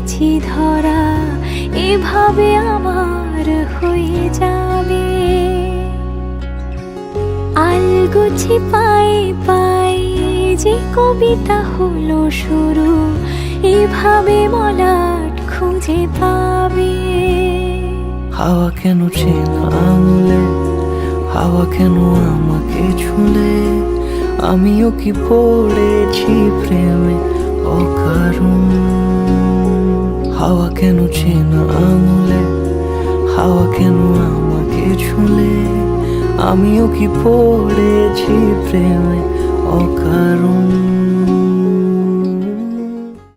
পেয়েছি ধরা, এভাবে আমার হয়ে যাবে। আলগোছি পায়ে পায়ে যে কবিতা হলো শুরু, এভাবে মলাট খুঁজে পাবে। হাওয়া কেন চেনা আঙুলে, হাওয়া কেন আমাকে ছুলে, আমিও কি পড়েছি প্রেমে অকারণ। হাওয়া কেন চেনা আঙুলে, হাওয়া কেন আমাকে ছুলে, আমিও কি পড়েছি প্রেমে